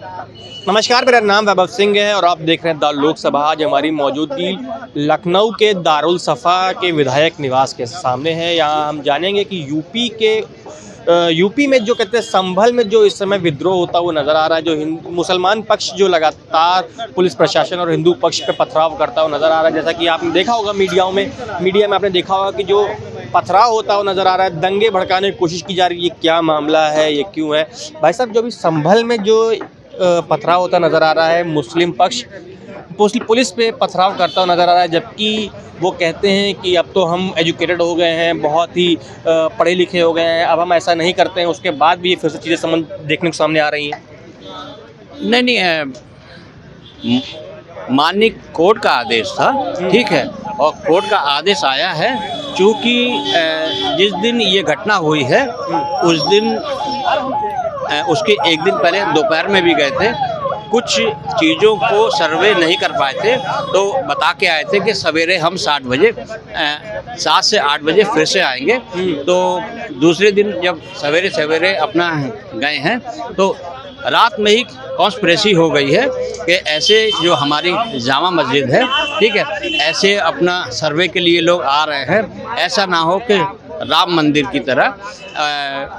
नमस्कार, मेरा नाम वैभव सिंह है और आप देख रहे हैं द लोकसभा। आज हमारी मौजूदगी लखनऊ के दारुल सफ़ा के विधायक निवास के सामने है। यहाँ हम जानेंगे कि यूपी में जो कहते हैं संभल में जो इस समय विद्रोह होता हुआ नज़र आ रहा है, जो मुसलमान पक्ष जो लगातार पुलिस प्रशासन और हिंदू पक्ष पे पथराव करता हुआ नज़र आ रहा है। जैसा कि आपने देखा होगा मीडिया में आपने देखा होगा कि जो पथराव होता हुआ नज़र आ रहा है, दंगे भड़काने की कोशिश की जा रही है। ये क्या मामला है, ये क्यों है? भाई साहब, जो अभी संभल में जो पथराव होता नज़र आ रहा है, मुस्लिम पक्ष पुलिस पे पथराव करता हुआ नज़र आ रहा है, जबकि वो कहते हैं कि अब तो हम एजुकेटेड हो गए हैं, बहुत ही पढ़े लिखे हो गए हैं, अब हम ऐसा नहीं करते हैं। उसके बाद भी ये फिर से चीज़ें देखने को सामने आ रही हैं। नहीं, माननीय कोर्ट का आदेश था, ठीक है, और कोर्ट का आदेश आया है। चूँकि जिस दिन ये घटना हुई है उस दिन उसके एक दिन पहले दोपहर में भी गए थे, कुछ चीज़ों को सर्वे नहीं कर पाए थे, तो बता के आए थे कि सवेरे हम 7 से 8 बजे फिर से आएंगे। तो दूसरे दिन जब सवेरे अपना गए हैं तो रात में ही कॉन्स्पिरेसी हो गई है कि ऐसे जो हमारी जामा मस्जिद है, ठीक है, ऐसे अपना सर्वे के लिए लोग आ रहे हैं। ऐसा ना हो कि राम मंदिर की तरह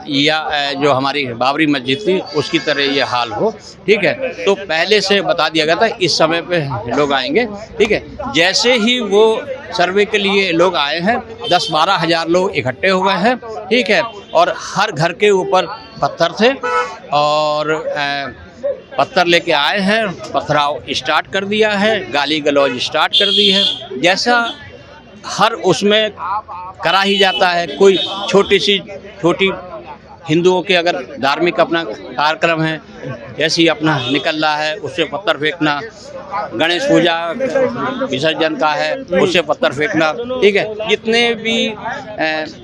या जो हमारी बाबरी मस्जिद थी उसकी तरह ये हाल हो, ठीक है। तो पहले से बता दिया गया था इस समय पे लोग आएंगे, ठीक है। जैसे ही वो सर्वे के लिए लोग आए हैं, 10-12 हज़ार लोग इकट्ठे हुए हैं, ठीक है, और हर घर के ऊपर पत्थर थे और पत्थर लेके आए हैं, पथराव स्टार्ट कर दिया है, गाली गलौज स्टार्ट कर दी है। जैसा हर उसमें करा ही जाता है, कोई छोटी हिंदुओं के अगर धार्मिक अपना कार्यक्रम है, जैसे ही अपना निकल रहा है उससे पत्थर फेंकना, गणेश पूजा विसर्जन का है उससे पत्थर फेंकना, ठीक है। जितने भी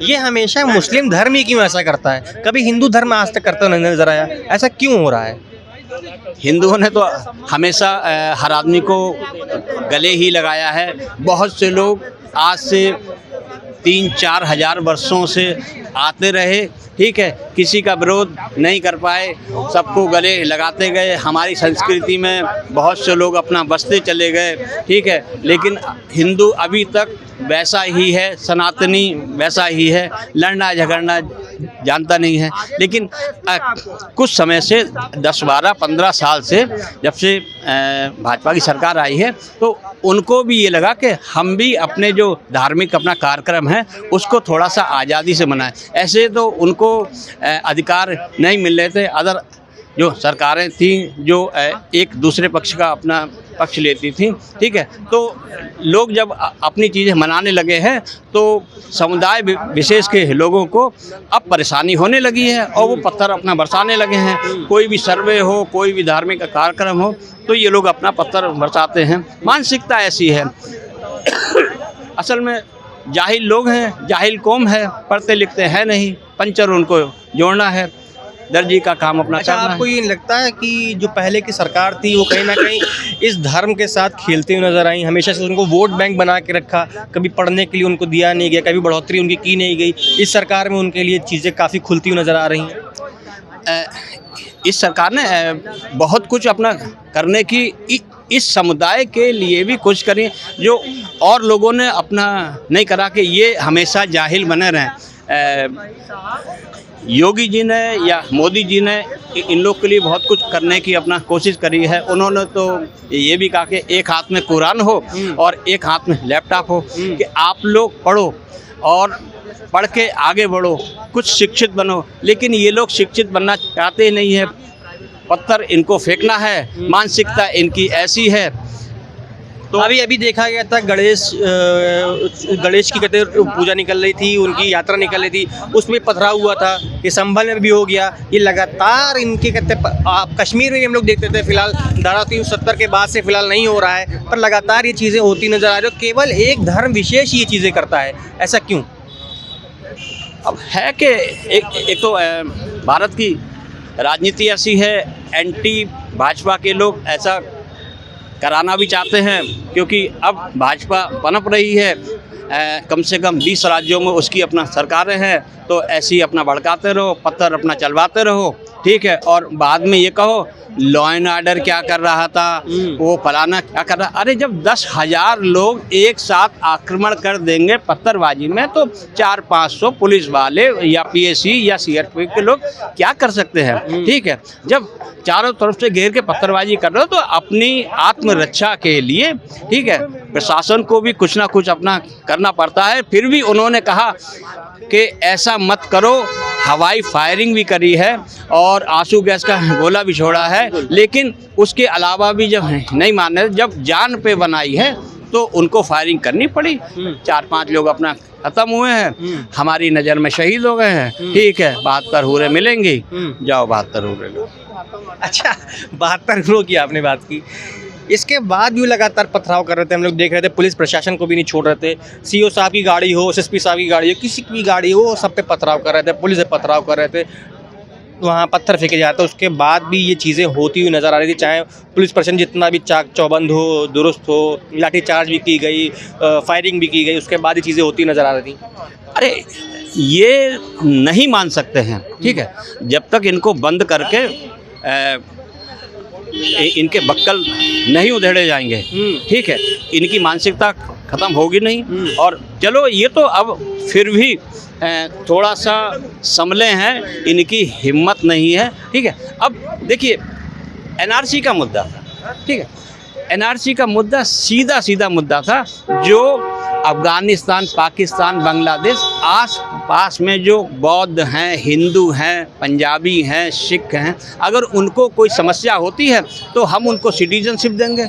ये हमेशा मुस्लिम धर्म ही क्यों ऐसा करता है? कभी हिंदू धर्म आज तक करता नहीं नजर आया, ऐसा क्यों हो रहा है? हिंदुओं ने तो हमेशा हर आदमी को गले ही लगाया है। बहुत से लोग आज से 3-4 हज़ार वर्षों से आते रहे, ठीक है, किसी का विरोध नहीं कर पाए, सबको गले लगाते गए। हमारी संस्कृति में बहुत से लोग अपना बसते चले गए, ठीक है, लेकिन हिंदू अभी तक वैसा ही है, सनातनी वैसा ही है, लड़ना झगड़ना जानता नहीं है। लेकिन कुछ समय से 10-12-15 साल से जब से भाजपा की सरकार आई है तो उनको भी ये लगा कि हम भी अपने जो धार्मिक अपना कार्यक्रम है उसको थोड़ा सा आज़ादी से मनाएं। ऐसे तो उनको अधिकार नहीं मिल रहे थे। अदर जो सरकारें थीं जो एक दूसरे पक्ष का अपना पक्ष लेती थीं, ठीक है, तो लोग जब अपनी चीज़ें मनाने लगे हैं तो समुदाय विशेष के लोगों को अब परेशानी होने लगी है और वो पत्थर अपना बरसाने लगे हैं। कोई भी सर्वे हो, कोई भी धार्मिक कार्यक्रम हो तो ये लोग अपना पत्थर बरसाते हैं। मानसिकता ऐसी है। असल में जाहिल लोग हैं, जाहिल कौम है, पढ़ते लिखते हैं नहीं, पंचर उनको जोड़ना है, दर्जी का काम अपना करना है। आपको ये लगता है कि जो पहले की सरकार थी वो कहीं ना कहीं इस धर्म के साथ खेलती हुई नजर आई? हमेशा से उनको वोट बैंक बना के रखा, कभी पढ़ने के लिए उनको दिया नहीं गया, कभी बढ़ोतरी उनकी की नहीं गई। इस सरकार में उनके लिए चीज़ें काफ़ी खुलती हुई नज़र आ रही हैं। इस सरकार ने बहुत कुछ अपना करने की इस समुदाय के लिए भी कुछ करी जो और लोगों ने अपना नहीं करा, कि ये हमेशा जाहिल बने रहें। योगी जी ने या मोदी जी ने इन लोग के लिए बहुत कुछ करने की अपना कोशिश करी है। उन्होंने तो ये भी कहा कि एक हाथ में कुरान हो और एक हाथ में लैपटॉप हो, कि आप लोग पढ़ो और पढ़ के आगे बढ़ो, कुछ शिक्षित बनो। लेकिन ये लोग शिक्षित बनना चाहते ही नहीं है, पत्थर इनको फेंकना है, मानसिकता इनकी ऐसी है। तो अभी देखा गया था गणेश की कहते पूजा निकल रही थी, उनकी यात्रा निकल रही थी, उसमें पथराव हुआ था। ये संभल में भी हो गया। ये लगातार इनके कहते कश्मीर में भी हम लोग देखते थे, फिलहाल धारा 370 के बाद से फिलहाल नहीं हो रहा है, पर लगातार ये चीज़ें होती नज़र आ रही है। केवल एक धर्म विशेष ये चीज़ें करता है, ऐसा क्यों? अब है कि एक तो भारत की राजनीति ऐसी है, एंटी भाजपा के लोग ऐसा कराना भी चाहते हैं, क्योंकि अब भाजपा पनप रही है, कम से कम 20 राज्यों में उसकी अपना सरकारें हैं, तो ऐसी अपना भड़काते रहो, पत्थर अपना चलवाते रहो ठीक है, और बाद में ये कहो लॉ एंड ऑर्डर क्या कर रहा था, वो फलाना क्या कर रहा। अरे जब 10,000 लोग एक साथ आक्रमण कर देंगे पत्थरबाजी में, तो 400-500 पुलिस वाले या पीएसी या सीआरपीएफ के लोग क्या कर सकते हैं। ठीक है, जब चारों तरफ से घेर के पत्थरबाजी कर रहे हो तो अपनी आत्मरक्षा के लिए, ठीक है, प्रशासन को भी कुछ ना कुछ अपना करना पड़ता है। फिर भी उन्होंने कहा कि ऐसा मत करो, हवाई फायरिंग भी करी है और आंसू गैस का गोला भी छोड़ा है, लेकिन उसके अलावा भी जब नहीं माने, जब जान पे बनाई है तो उनको फायरिंग करनी पड़ी। 4-5 लोग अपना खत्म हुए हैं, हमारी नज़र में शहीद हो गए हैं। ठीक है, 72 हुर्रे मिलेंगी, जाओ 72 हुर्रे लो। अच्छा, 72 हुर्रों की आपने बात की, इसके बाद भी लगातार पथराव कर रहे थे, हम लोग देख रहे थे, पुलिस प्रशासन को भी नहीं छोड़ रहे थे। सीओ साहब की गाड़ी हो, एसएसपी साहब की गाड़ी हो, किसी की भी गाड़ी हो, सब पे पथराव कर रहे थे, पुलिस से पथराव कर रहे थे, वहाँ पत्थर फेंके जाते, उसके बाद भी ये चीज़ें होती हुई नज़र आ रही थी। चाहे पुलिस प्रशासन जितना भी चाक चौबंद हो, दुरुस्त हो, लाठीचार्ज भी की गई, फायरिंग भी की गई, उसके बाद ये चीज़ें होती नज़र आ रही थी। अरे ये नहीं मान सकते हैं, ठीक है, जब तक इनको बंद करके इनके बक्कल नहीं उधेड़े जाएंगे, ठीक है, इनकी मानसिकता ख़त्म होगी नहीं। और चलो ये तो अब फिर भी थोड़ा सा संभले हैं, इनकी हिम्मत नहीं है। ठीक है, अब देखिए एनआरसी का मुद्दा था, ठीक है, एनआरसी का मुद्दा सीधा सीधा मुद्दा था, जो अफ़गानिस्तान, पाकिस्तान, बांग्लादेश आस पास में जो बौद्ध हैं, हिंदू हैं, पंजाबी हैं, सिख हैं, अगर उनको कोई समस्या होती है तो हम उनको सिटीजनशिप देंगे।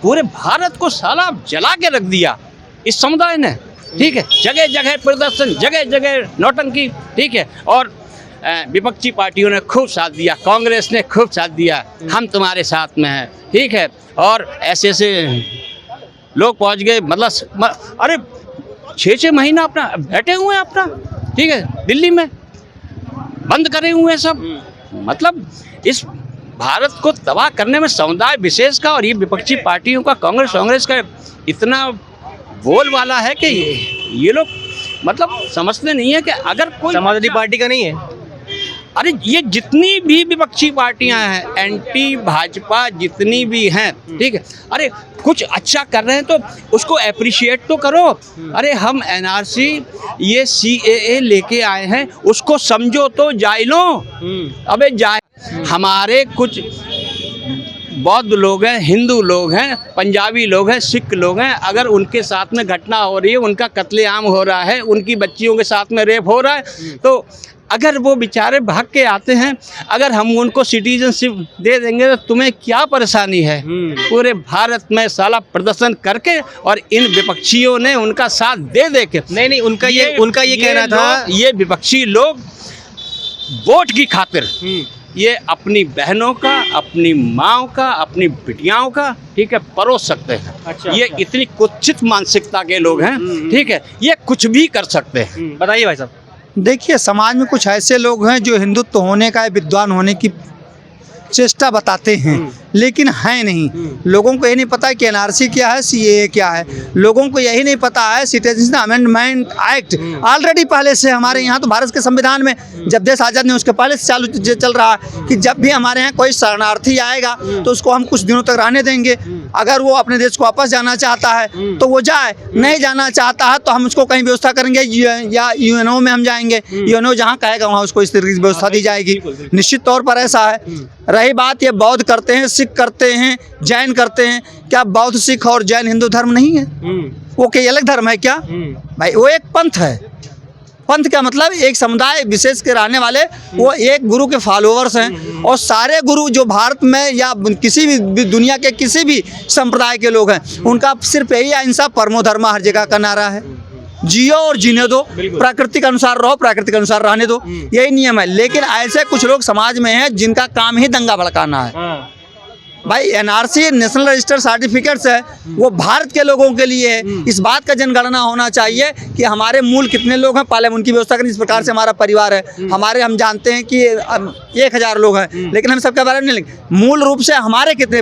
पूरे भारत को साला जला के रख दिया इस समुदाय ने। ठीक है, जगह जगह प्रदर्शन, जगह जगह नौटंकी। ठीक है, और विपक्षी पार्टियों ने खूब साथ दिया, कांग्रेस ने खूब साथ दिया, हम तुम्हारे साथ में हैं। ठीक है, और ऐसे ऐसे लोग पहुंच गए, मतलब अरे 6-6 महीना अपना बैठे हुए हैं अपना, ठीक है, दिल्ली में बंद करे हुए हैं सब। मतलब इस भारत को तबाह करने में समुदाय विशेष का और ये विपक्षी पार्टियों का, कांग्रेस का इतना बोल वाला है कि ये लोग मतलब समझते नहीं है कि अगर कोई समाजवादी पार्टी का नहीं है। अरे ये जितनी भी विपक्षी पार्टियां हैं, एंटी भाजपा जितनी भी हैं, ठीक है, अरे कुछ अच्छा कर रहे हैं तो उसको अप्रिशिएट तो करो। अरे हम एनआरसी, ये CAA लेके आए हैं, उसको समझो तो जाए लो। अबे जाए, हमारे कुछ बौद्ध लोग हैं, हिंदू लोग हैं, पंजाबी लोग हैं, सिख लोग हैं, अगर उनके साथ में घटना हो रही है, उनका कत्लेआम हो रहा है, उनकी बच्चियों के साथ में रेप हो रहा है, तो अगर वो बेचारे भाग के आते हैं, अगर हम उनको सिटीजनशिप दे देंगे तो तुम्हें क्या परेशानी है। पूरे भारत में साला प्रदर्शन करके और इन विपक्षियों ने उनका साथ दे के, नहीं, उनका ये कहना था, ये विपक्षी लोग वोट की खातिर ये अपनी बहनों का, अपनी माँओं का, अपनी बिटियाओं का, ठीक है, परोस सकते हैं। अच्छा, ये इतनी कुत्सित मानसिकता के लोग हैं, ठीक है, ये कुछ भी कर सकते हैं। बताइए भाई साहब। देखिए, समाज में कुछ ऐसे लोग हैं जो हिंदुत्व होने का, विद्वान होने की चेष्टा बताते हैं, लेकिन है नहीं। लोगों को ये नहीं पता कि एनआरसी क्या है, CAA क्या है। लोगों को यही नहीं पता है सिटीजनशिप अमेंडमेंट एक्ट ऑलरेडी पहले से हमारे यहाँ, तो भारत के संविधान में जब देश आज़ाद नहीं उसके पहले से चल रहा है कि जब भी हमारे यहाँ कोई शरणार्थी आएगा तो उसको हम कुछ दिनों तक रहने देंगे। अगर वो अपने देश को वापस जाना चाहता है तो वो जाए, नहीं जाना चाहता है तो हम उसको कहीं व्यवस्था करेंगे, या UNO में हम जाएंगे, UNO जहाँ कहेगा वहाँ उसको इस तरीके की व्यवस्था दी जाएगी। निश्चित तौर पर ऐसा है। रही बात ये बौद्ध करते हैं, सिख करते हैं, जैन करते हैं, क्या बौद्ध, सिख और जैन हिंदू धर्म नहीं है? वो कोई अलग धर्म है क्या भाई? वो एक पंथ है। पंथ का मतलब एक समुदाय विशेष के रहने वाले, वो एक गुरु के फॉलोअर्स हैं। और सारे गुरु जो भारत में या किसी भी दुनिया के किसी भी संप्रदाय के लोग हैं, उनका सिर्फ यही अहिंसा परमो धर्मा हर जगह का नारा है। जियो और जीने दो, प्राकृतिक अनुसार रहो, प्राकृतिक अनुसार रहने दो, यही नियम है। लेकिन ऐसे कुछ लोग समाज में हैं जिनका काम ही दंगा भड़काना है। भाई एनआरसी नेशनल रजिस्टर सर्टिफिकेट्स है, वो भारत के लोगों के लिए है। इस बात का जनगणना होना चाहिए कि हमारे मूल कितने लोग हैं, पहले उनकी व्यवस्था करें। इस प्रकार से हमारा परिवार है, हमारे हम जानते हैं कि 1000 लोग हैं, लेकिन हम सबके बारे में नहीं लिखें। मूल रूप से हमारे कितने